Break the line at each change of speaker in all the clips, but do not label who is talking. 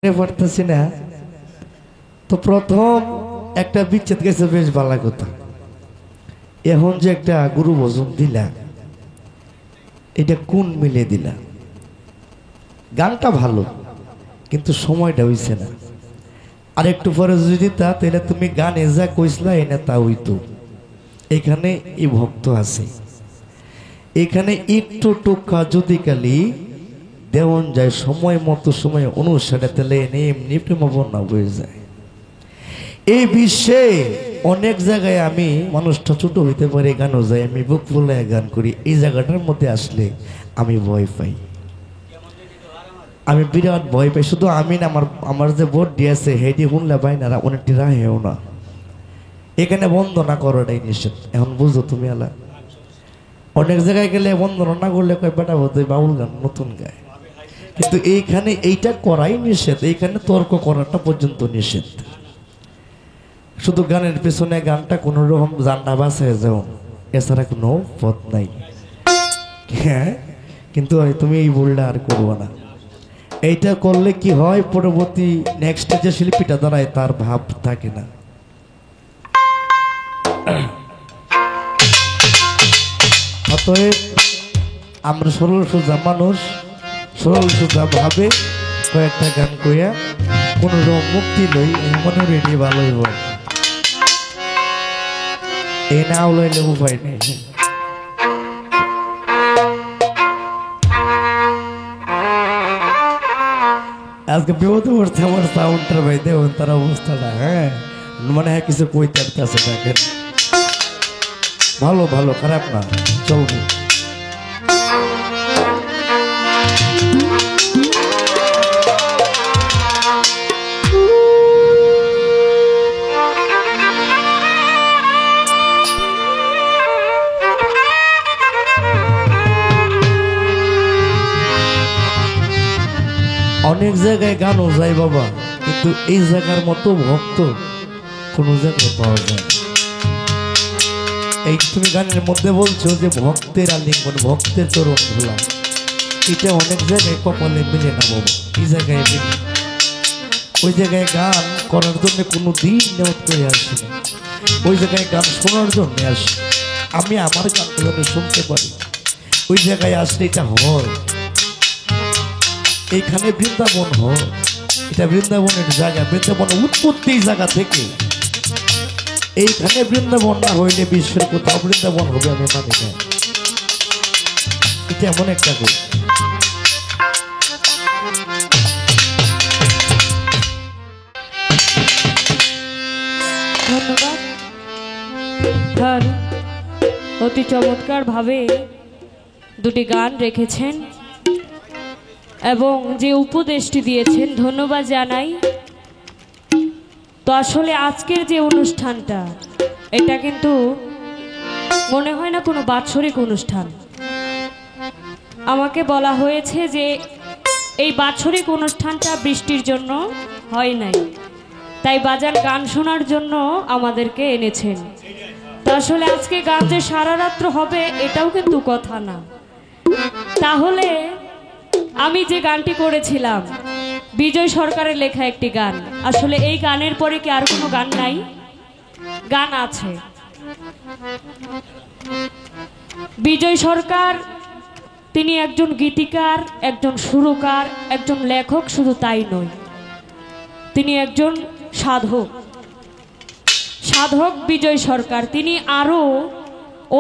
পারতেছি না তো প্রথম একটা বিচ্ছেদ গেছে বেশ ভালো কথা। এখন যে একটা গুরু ভজন দিলা এটা কোন মিলে দিলা? গানটা ভালো কিন্তু সময়টা হইছে না। আর একটু পরে যদি তা তাহলে তুমি গানে যা কইসলা এনে তা হইতো। এখানে এই ভক্ত আছে, এখানে একটু টুকা যদি কালি দেওয়ান যায় সময় মতো সময় অনুষ্ঠানে তাহলে এনে এমনি প্রেমবন্যা বয়ে যায়। এই বিশ্বে অনেক জায়গায় আমি মানুষটা ছোট হইতে পারে গানও যায়, আমি বুক ফুলায় গান করি। এই জায়গাটার মধ্যে আসলে আমি ভয় পাই, আমি বিরাট ভয় পাই। শুধু আমি না, আমার যে বোর্ড দিয়েছে হেডি শুনলে পাই না, অনেকটি রাহেও না। এখানে বন্দনা করাটাই নিষেধ। এখন বুঝো তুমি আলা, অনেক জায়গায় গেলে বন্দনা না করলে কয় বেটা বোধ বাউল গান নতুন গায়, কিন্তু এইখানে এইটা করাই নিষেধ। এইখানে তর্ক করাটা পর্যন্ত নিষেধ। শুধু গানের পেছনে গানটা কোনো রকম জান্ডা বাসায় যাও, এছাড়া কোনো পথ নাই। হ্যাঁ, কিন্তু তুমি এই ভুলটা আর করবো না। এইটা করলে কি হয়, পরবর্তী নেক্সট যে শিল্পীটা দাঁড়ায় তার ভাব থাকে না। অতএব আমরা সরল সোজা মানুষ, সরল সোজা ভাবে কয়েকটা গান কইয়া কোন রকম মুক্তি লই, মনে রেডি ভালো হইব। এই নাও লইলে উপায় নেই। আজকে বিপদ পড়ছে আমার সাউন্ডটার ভাই, দেখুন তার অবস্থাটা। হ্যাঁ, মনে হয় কিছু কইতে আছে। দেখেন ভালো ভালো, খারাপ না, চলবে। অনেক জায়গায় গানও যায় বাবা, কিন্তু এই জায়গার মতো ভক্ত কোনো জায়গায় পাওয়া যায়। এই তুমি গানের মধ্যে বলছো যে ভক্তের আলিঙ্গন, ভক্তের চরণ ধুলা, এটা অনেক জায়গায় কপালে মিলে না বাবা। এই জায়গায় মিলে, ওই জায়গায় গান করার জন্য কোনো দিন নেওয়া করে আসে না। ওই জায়গায় গান শোনার জন্য আসে। আমি আমার গানগুলো শুনতে পারি, ওই জায়গায় আসলে এটা হয়। এইখানে বৃন্দাবন হয়, এটা বৃন্দাবনের জায়গা, বৃন্দাবনের উৎপত্তি জায়গা থেকে। এইখানে বৃন্দাবন না হইলে বিশ্বের কোথাও বৃন্দাবন হবে আমি মানি না। এটা এমন একটা কই।
ধন্যবাদ স্যার, অতি চমৎকার ভাবে দুটি গান রেখেছেন এবং যে উপদেশটি দিয়েছেন ধন্যবাদ জানাই। তো আসলে আজকের যে অনুষ্ঠানটা, এটা কিন্তু মনে হয় না কোনো বাৎসরিক অনুষ্ঠান। আমাকে বলা হয়েছে যে এই বাৎসরিক অনুষ্ঠানটা বৃষ্টির জন্য হয় নাই, তাই বাজার গান শোনার জন্য আমাদেরকে এনেছেন। তো আসলে আজকে গান যে সারা রাত্র হবে এটাও কিন্তু কথা না। তাহলে আমি যে গানটি করেছিলাম বিজয় সরকারের লেখা একটি গান, আসলে এই গানের পরে কি আর কোনো গান নাই? গান আছে। বিজয় সরকার তিনি একজন গীতিকার, একজন সুরকার, একজন লেখক, শুধু তাই নয়, তিনি একজন সাধক। সাধক বিজয় সরকার তিনি আরও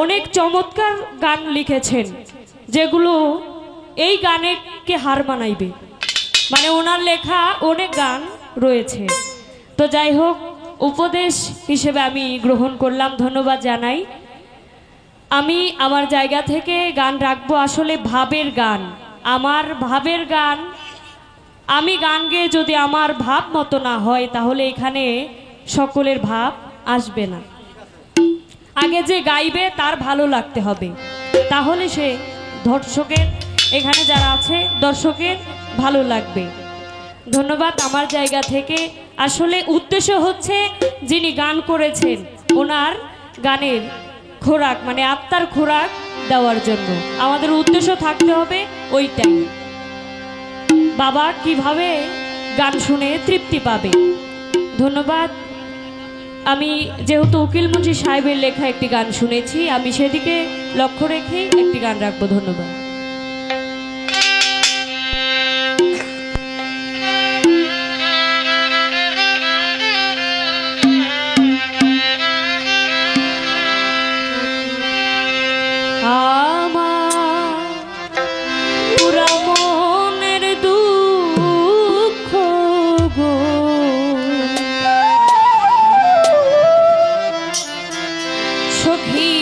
অনেক চমৎকার গান লিখেছেন, যেগুলো এই গানেকে হার মানাইবে। মানে ওনার লেখা অনেক গান রয়েছে। তো যাই হোক, উপদেশ হিসেবে আমি গ্রহণ করলাম, ধন্যবাদ জানাই। আমি আমার জায়গা থেকে গান রাখবো আসলে ভাবের গান, আমার ভাবের গান। আমি গান গেয়ে যদি আমার ভাব মতো না হয় তাহলে এখানে সকলের ভাব আসবে না। আগে যে গাইবে তার ভালো লাগতে হবে, তাহলে সে দর্শকের, এখানে যারা আছে দর্শকের ভালো লাগবে। ধন্যবাদ আমার জায়গা থেকে। আসলে উদ্দেশ্য হচ্ছে যিনি গান করেছেন ওনার গানের খোরাক, মানে আত্মার খোরাক দেওয়ার জন্য আমাদের উদ্দেশ্য থাকতে হবে ওইটাই। বাবা কিভাবে গান শুনে তৃপ্তি পাবে। ধন্যবাদ। আমি যেহেতু উকিল মুন্সি সাহেবের লেখা একটি গান শুনেছি, আমি সেদিকে লক্ষ্য রেখেই একটি গান রাখবো। ধন্যবাদ। সখী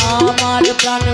আমার প্রাণ